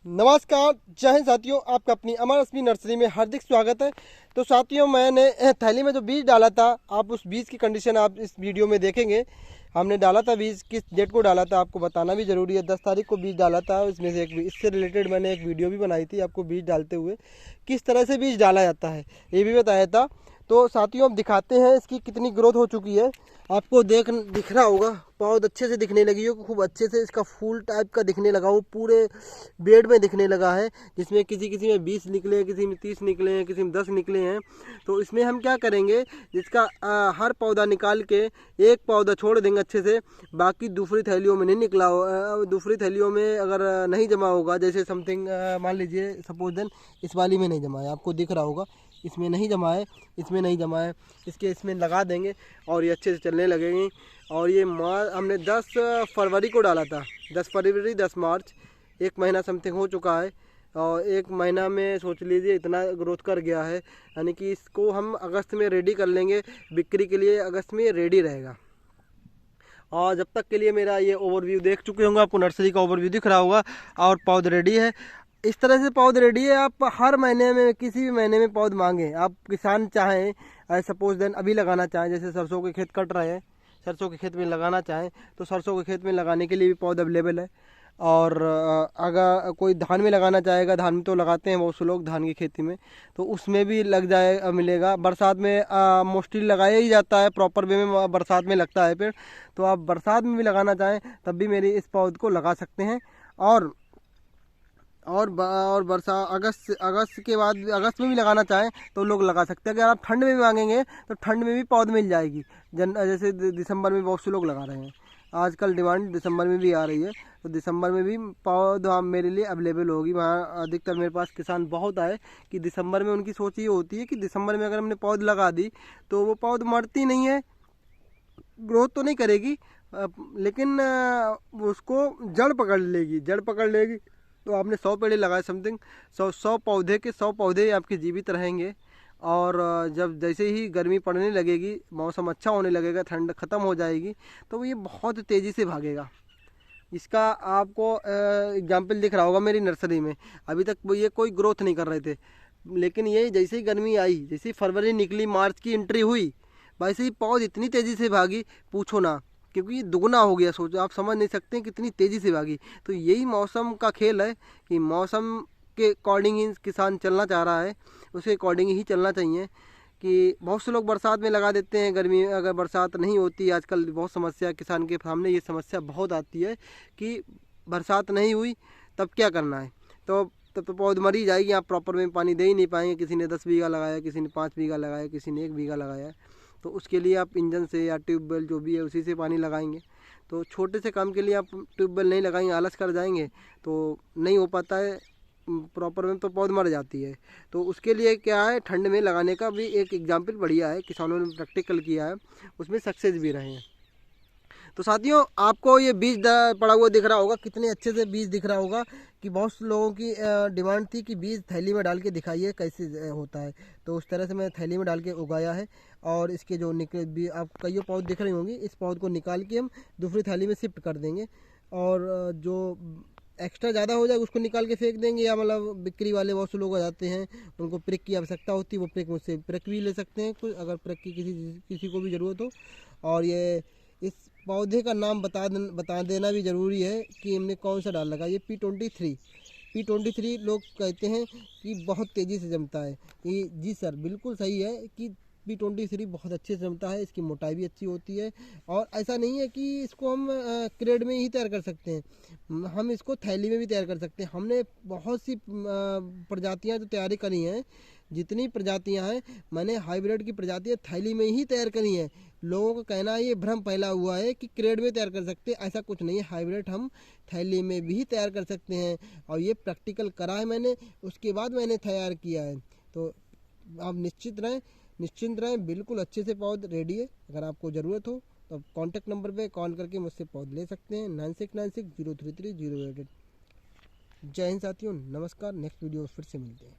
नमस्कार, जय हिंद साथियों। आपका अपनी अमर अस्मी नर्सरी में हार्दिक स्वागत है। तो साथियों, मैंने थैली में जो बीज डाला था, आप उस बीज की कंडीशन आप इस वीडियो में देखेंगे। हमने डाला था बीज, किस डेट को डाला था आपको बताना भी ज़रूरी है। 10 तारीख को बीज डाला था। इसमें से इससे रिलेटेड मैंने एक वीडियो भी बनाई थी आपको बीज डालते हुए, किस तरह से बीज डाला जाता है ये भी बताया था। तो साथियों, अब दिखाते हैं इसकी कितनी ग्रोथ हो चुकी है। आपको दिख रहा होगा, पौध अच्छे से दिखने लगी हो, खूब अच्छे से इसका फूल टाइप का दिखने लगा हो, पूरे बेड में दिखने लगा है। जिसमें किसी किसी में 20 निकले हैं, किसी में 30 निकले हैं, किसी में 10 निकले हैं। तो इसमें हम क्या करेंगे, इसका हर पौधा निकाल के एक पौधा छोड़ देंगे अच्छे से। बाकी दूसरी थैलियों में नहीं निकला हो, दूसरी थैलियों में अगर नहीं जमा होगा, जैसे समथिंग मान लीजिए सपोज देन इस वाली में नहीं जमा है, आपको दिख रहा होगा इसमें नहीं जमा है, इसमें नहीं जमा है, इसमें लगा देंगे और ये अच्छे से चलने लगेंगे। और ये हमने 10 फरवरी को डाला था, 10 फरवरी 10 मार्च, एक महीना समथिंग हो चुका है। और एक महीना में सोच लीजिए इतना ग्रोथ कर गया है। यानी कि इसको हम अगस्त में रेडी कर लेंगे बिक्री के लिए, अगस्त में रेडी रहेगा। और जब तक के लिए मेरा ये ओवरव्यू देख चुके होंगे, आपको नर्सरी का ओवरव्यू दिख रहा होगा और पौध रेडी है। इस तरह से पौध रेडी है। आप हर महीने में, किसी भी महीने में पौध मांगे, आप किसान चाहें सपोज देन अभी लगाना चाहें, जैसे सरसों के खेत कट रहे हैं, सरसों के खेत में लगाना चाहें तो सरसों के खेत में लगाने के लिए भी पौध अवेलेबल है। और अगर कोई धान में लगाना चाहेगा, धान में तो लगाते हैं बहुत से लोग धान की खेती में, तो उसमें भी लग जाए मिलेगा। बरसात में मोस्टली लगाया ही जाता है, प्रॉपर वे में बरसात में लगता है पेड़। तो आप बरसात में भी लगाना चाहें तब भी मेरी इस पौध को लगा सकते हैं। और बरसा अगस्त के बाद अगस्त में भी लगाना चाहें तो लोग लगा सकते हैं। अगर आप ठंड में भी मांगेंगे तो ठंड में भी पौध मिल जाएगी। जैसे दिसंबर में बहुत से लोग लगा रहे हैं, आजकल डिमांड दिसंबर में भी आ रही है, तो दिसंबर में भी पौध मेरे लिए अवेलेबल होगी। वहाँ अधिकतर मेरे पास किसान बहुत आए कि दिसंबर में उनकी सोच ये होती है कि दिसंबर में अगर हमने पौध लगा दी तो वो पौध मरती नहीं है, ग्रोथ तो नहीं करेगी, लेकिन उसको जड़ पकड़ लेगी। तो आपने 100 पेड़ लगाए समथिंग, 100 पौधे के 100 पौधे आपके जीवित रहेंगे। और जब जैसे ही गर्मी पड़ने लगेगी, मौसम अच्छा होने लगेगा, ठंड ख़त्म हो जाएगी, तो ये बहुत तेज़ी से भागेगा। इसका आपको एग्जाम्पल दिख रहा होगा मेरी नर्सरी में। अभी तक वो ये कोई ग्रोथ नहीं कर रहे थे, लेकिन ये जैसे ही गर्मी आई, जैसे ही फरवरी निकली, मार्च की एंट्री हुई, वैसे ही पौध इतनी तेज़ी से भागी, पूछो ना। क्योंकि ये दुगना हो गया, सोचो, आप समझ नहीं सकते हैं कितनी तेज़ी से भागी। तो यही मौसम का खेल है कि मौसम के अकॉर्डिंग ही किसान चलना चाह रहा है, उसके अकॉर्डिंग ही चलना चाहिए। कि बहुत से लोग बरसात में लगा देते हैं, गर्मी अगर बरसात नहीं होती, आजकल बहुत समस्या किसान के सामने ये समस्या बहुत आती है कि बरसात नहीं हुई तब क्या करना है। तो तब तो पौध मर ही जाएगी, आप प्रॉपर में पानी दे ही नहीं पाएंगे। किसी ने 10 बीघा लगाया, किसी ने 5 बीघा लगाया, किसी ने 1 बीघा लगाया, तो उसके लिए आप इंजन से या ट्यूबवेल जो भी है उसी से पानी लगाएंगे। तो छोटे से काम के लिए आप ट्यूबवेल नहीं लगाएंगे, आलस कर जाएंगे तो नहीं हो पाता है प्रॉपर में, तो पौध मर जाती है। तो उसके लिए क्या है, ठंड में लगाने का भी एक एग्जाम्पल बढ़िया है, किसानों ने प्रैक्टिकल किया है, उसमें सक्सेस भी रहे हैं। तो साथियों, आपको ये बीज पड़ा हुआ दिख रहा होगा, कितने अच्छे से बीज दिख रहा होगा कि बहुत से लोगों की डिमांड थी कि बीज थैली में डाल के दिखाइए कैसे होता है। तो उस तरह से मैं थैली में डाल के उगाया है। और इसके जो निकले आप कई पौध दिख रही होंगी, इस पौध को निकाल के हम दूसरी थैली में शिफ्ट कर देंगे। और जो एक्स्ट्रा ज़्यादा हो जाए उसको निकाल के फेंक देंगे, या मतलब बिक्री वाले बहुत से लोग आ जाते हैं, उनको प्रिक की आवश्यकता होती है, वो प्रिक मुझसे प्रिक भी ले सकते हैं कुछ, अगर प्रिक की किसी को भी ज़रूरत हो। और ये इस पौधे का नाम बता देना भी ज़रूरी है कि हमने कौन सा डाल लगा। ये P23 लोग कहते हैं कि बहुत तेज़ी से जमता है। ये जी सर, बिल्कुल सही है कि P23 बहुत अच्छे से जमता है, इसकी मोटाई भी अच्छी होती है। और ऐसा नहीं है कि इसको हम क्रेड में ही तैयार कर सकते हैं, हम इसको थैली में भी तैयार कर सकते हैं। हमने बहुत सी प्रजातियां जो तैयारी करी हैं, जितनी प्रजातियां हैं मैंने हाइब्रिड की प्रजातियां थैली में ही तैयार करी हैं। लोगों का कहना है, ये भ्रम फैला हुआ है कि क्रेड में तैयार कर सकते हैं, ऐसा कुछ नहीं है। हाइब्रिड हम थैली में भी तैयार कर सकते हैं, और ये प्रैक्टिकल करा है मैंने, उसके बाद मैंने तैयार किया है। तो आप निश्चिंत रहें, बिल्कुल अच्छे से पौध रेडी है। अगर आपको ज़रूरत हो तो आप कॉन्टैक्ट नंबर पे कॉल करके मुझसे पौध ले सकते हैं, 9696 033 088। जय हिंद साथियों, नमस्कार। नेक्स्ट वीडियो फिर से मिलते हैं।